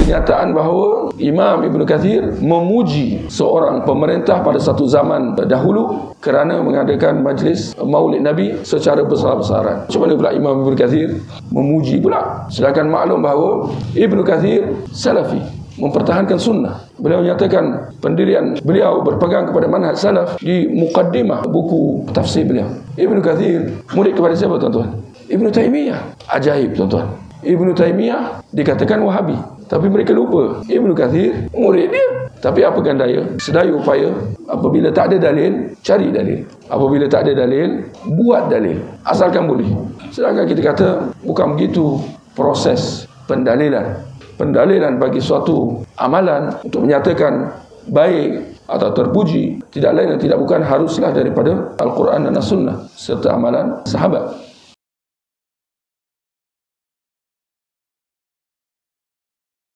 kenyataan bahawa Imam Ibn Kathir memuji seorang pemerintah pada satu zaman dahulu kerana mengadakan majlis Maulid Nabi secara besar-besaran. Macam mana pula Imam Ibn Kathir memuji pula? Sedangkan maklum bahawa Ibn Kathir Salafi, mempertahankan sunnah. Beliau menyatakan pendirian beliau berpegang kepada manhaj salaf di muqaddimah buku tafsir beliau. Ibn Kathir murid kepada siapa, tuan-tuan? Ibn Taymiyah. Ajaib, tuan-tuan. Ibn Taymiyah dikatakan Wahabi, tapi mereka lupa Ibn Kathir murid dia. Tapi apakan daya, sedaya upaya, apabila tak ada dalil, cari dalil. Apabila tak ada dalil, buat dalil, asalkan boleh. Sedangkan kita kata bukan begitu proses pendalilan. Pendalilan bagi suatu amalan untuk menyatakan baik atau terpuji tidak lain dan tidak bukan haruslah daripada Al-Quran dan As-Sunnah serta amalan sahabat.